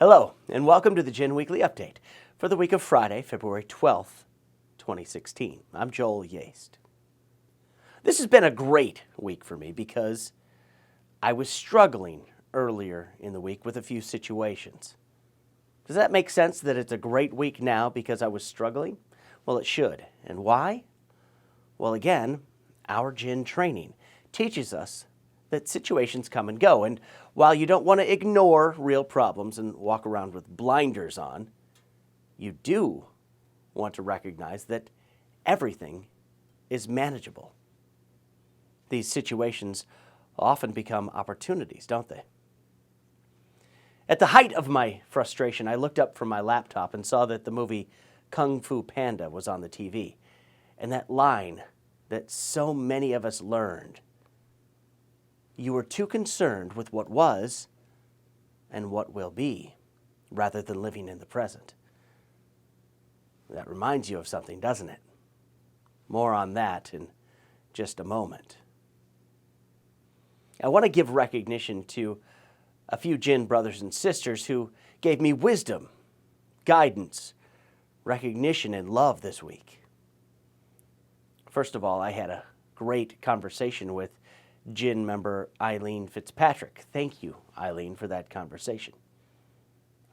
Hello, and welcome to the GIN Weekly Update for the week of Friday, February 12th, 2016. I'm Joel Yaste. This has been a great week for me because I was struggling earlier in the week with a few situations. Does that make sense that it's a great week now because I was struggling? Well, it should. And why? Well, again, our GIN training teaches us that situations come and go. And while you don't want to ignore real problems and walk around with blinders on, you do want to recognize that everything is manageable. These situations often become opportunities, don't they? At the height of my frustration, I looked up from my laptop and saw that the movie Kung Fu Panda was on the TV. And that line that so many of us learned, "You were too concerned with what was and what will be, rather than living in the present." That reminds you of something, doesn't it? More on that in just a moment. I want to give recognition to a few GIN brothers and sisters who gave me wisdom, guidance, recognition, and love this week. First of all, I had a great conversation with GIN member Eileen Fitzpatrick. Thank you, Eileen, for that conversation.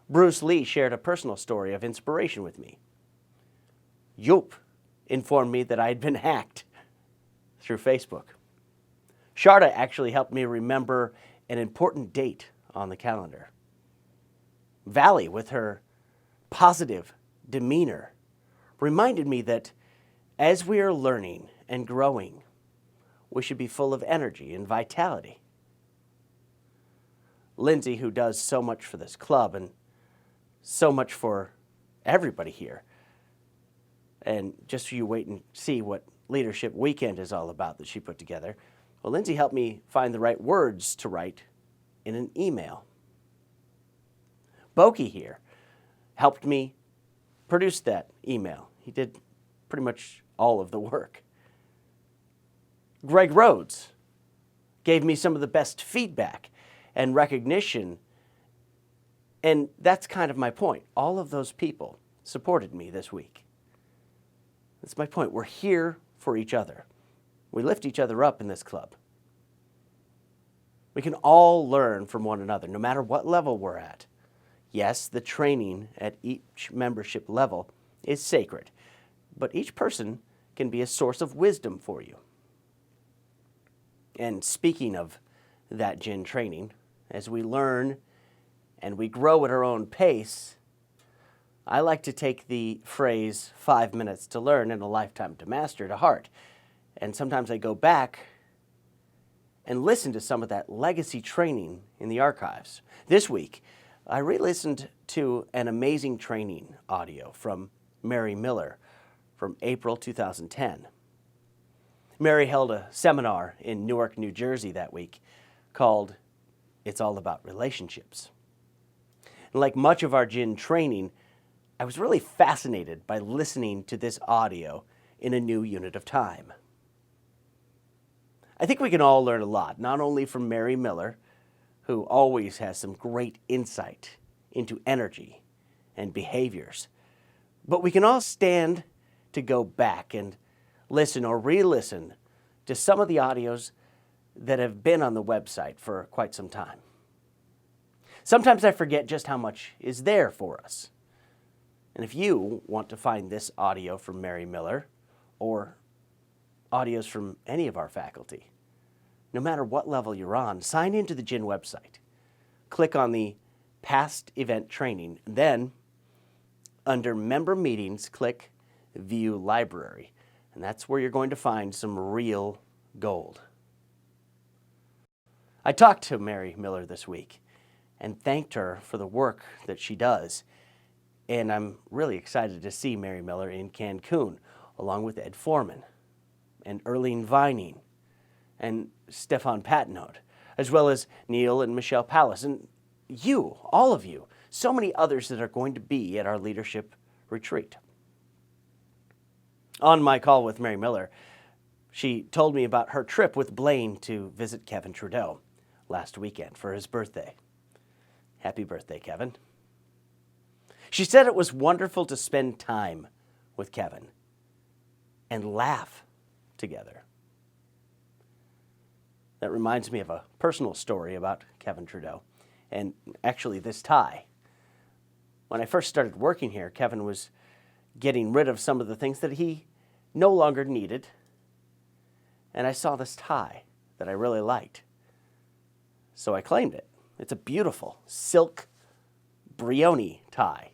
Bruce Lee shared a personal story of inspiration with me. Yoop informed me that I had been hacked through Facebook. Sharda actually helped me remember an important date on the calendar. Valley, with her positive demeanor, reminded me that as we are learning and growing, we should be full of energy and vitality. Lindsay, who does so much for this club and so much for everybody here, and just so you wait and see what Leadership Weekend is all about that she put together, well, Lindsay helped me find the right words to write in an email. Boki here helped me produce that email. He did pretty much all of the work. Greg Rhodes gave me some of the best feedback and recognition, and that's kind of my point. All of those people supported me this week. That's my point. We're here for each other. We lift each other up in this club. We can all learn from one another, no matter what level we're at. Yes, the training at each membership level is sacred, but each person can be a source of wisdom for you. And speaking of that GIN training, as we learn and we grow at our own pace, I like to take the phrase 5 minutes to learn and a lifetime to master to heart. And sometimes I go back and listen to some of that legacy training in the archives. This week, I re-listened to an amazing training audio from Mary Miller from April 2010. Mary held a seminar in Newark, New Jersey that week called "It's All About Relationships." And like much of our GIN training, I was really fascinated by listening to this audio in a new unit of time. I think we can all learn a lot, not only from Mary Miller, who always has some great insight into energy and behaviors, but we can all stand to go back and listen or re-listen to some of the audios that have been on the website for quite some time. Sometimes I forget just how much is there for us. And if you want to find this audio from Mary Miller or audios from any of our faculty, no matter what level you're on, sign into the GIN website. Click on the Past Event Training, then under Member Meetings, click View Library, and that's where you're going to find some real gold. I talked to Mary Miller this week and thanked her for the work that she does, and I'm really excited to see Mary Miller in Cancun, along with Ed Foreman and Erlene Vining and Stefan Patnode, as well as Neil and Michelle Pallas, and you, all of you, so many others that are going to be at our leadership retreat. On my call with Mary Miller, she told me about her trip with Blaine to visit Kevin Trudeau last weekend for his birthday. Happy birthday, Kevin. She said it was wonderful to spend time with Kevin and laugh together. That reminds me of a personal story about Kevin Trudeau, and actually this tie. When I first started working here, Kevin was getting rid of some of the things that he no longer needed, and I saw this tie that I really liked. So I claimed it. It's a beautiful silk Brioni tie.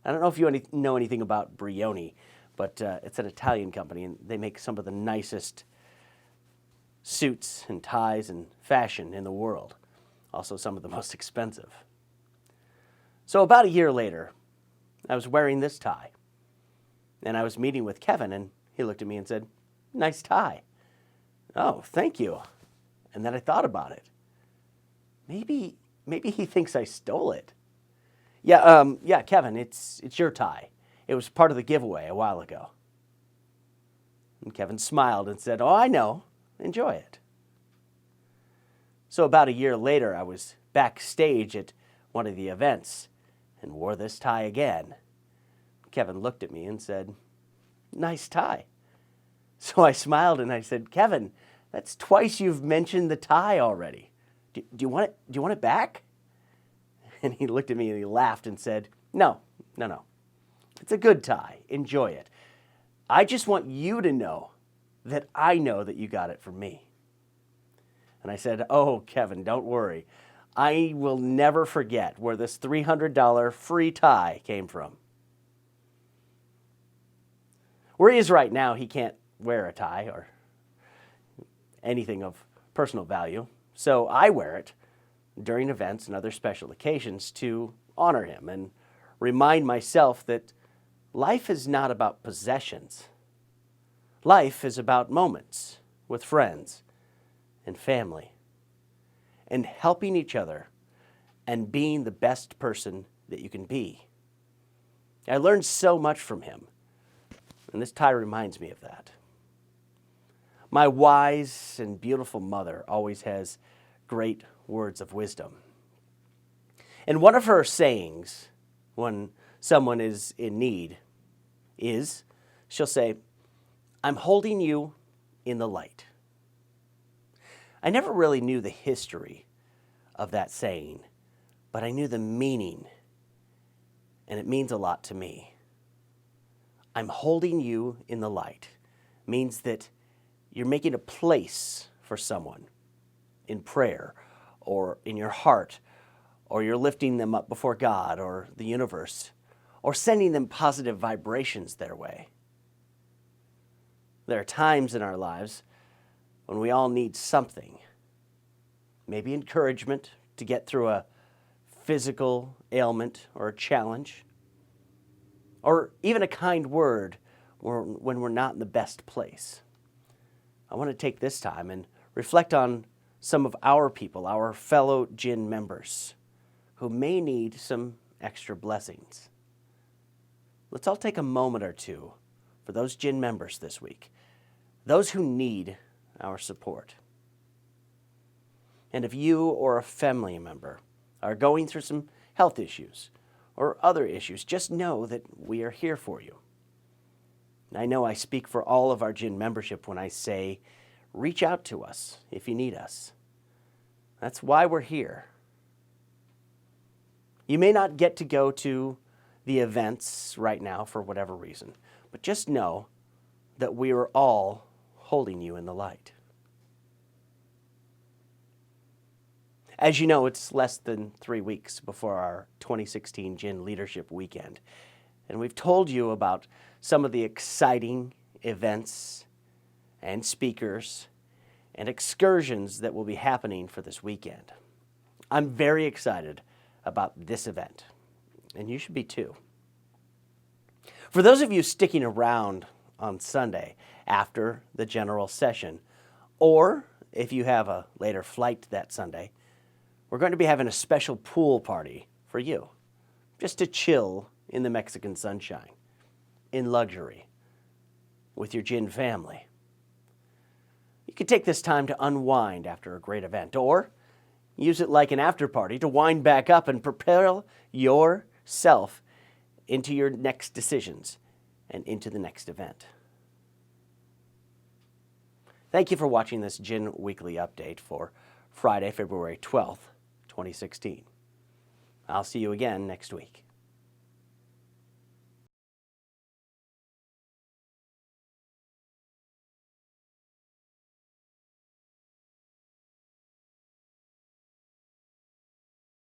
I don't know if you know anything about Brioni, but it's an Italian company, and they make some of the nicest suits and ties and fashion in the world. Also some of the most expensive. So about a year later, I was wearing this tie, and I was meeting with Kevin, and he looked at me and said, "Nice tie." "Oh, thank you." And then I thought about it. Maybe he thinks I stole it. Yeah, Kevin, it's your tie. It was part of the giveaway a while ago." And Kevin smiled and said, "Oh, I know. Enjoy it." So about a year later, I was backstage at one of the events and wore this tie again. Kevin looked at me and said, "Nice tie." So I smiled and I said, "Kevin, that's twice you've mentioned the tie already. Do you want it? Do you want it back?" And he looked at me and he laughed and said, No. It's a good tie. Enjoy it. I just want you to know that I know that you got it from me." And I said, "Oh, Kevin, don't worry. I will never forget where this $300 free tie came from." Where he is right now, he can't wear a tie or anything of personal value, so I wear it during events and other special occasions to honor him and remind myself that life is not about possessions. Life is about moments with friends and family and helping each other and being the best person that you can be. I learned so much from him, and this tie reminds me of that. My wise and beautiful mother always has great words of wisdom. And one of her sayings when someone is in need is, she'll say, "I'm holding you in the light." I never really knew the history of that saying, but I knew the meaning, and it means a lot to me. I'm holding you in the light means that you're making a place for someone in prayer or in your heart, or you're lifting them up before God or the universe, or sending them positive vibrations their way. There are times in our lives when we all need something, maybe encouragement to get through a physical ailment or a challenge, or even a kind word when we're not in the best place. I want to take this time and reflect on some of our people, our fellow GIN members, who may need some extra blessings. Let's all take a moment or two for those GIN members this week, those who need our support. And if you or a family member are going through some health issues or other issues, just know that we are here for you. I know I speak for all of our GIN membership when I say, reach out to us if you need us. That's why we're here. You may not get to go to the events right now for whatever reason, but just know that we are all holding you in the light. As you know, it's less than 3 weeks before our 2016 GIN Leadership Weekend, and we've told you about some of the exciting events and speakers and excursions that will be happening for this weekend. I'm very excited about this event, and you should be too. For those of you sticking around on Sunday after the general session, or if you have a later flight that Sunday, we're going to be having a special pool party for you, just to chill in the Mexican sunshine, in luxury, with your GIN family. You could take this time to unwind after a great event, or use it like an after party to wind back up and prepare yourself into your next decisions and into the next event. Thank you for watching this GIN Weekly Update for Friday, February 12th, 2016. I'll see you again next week.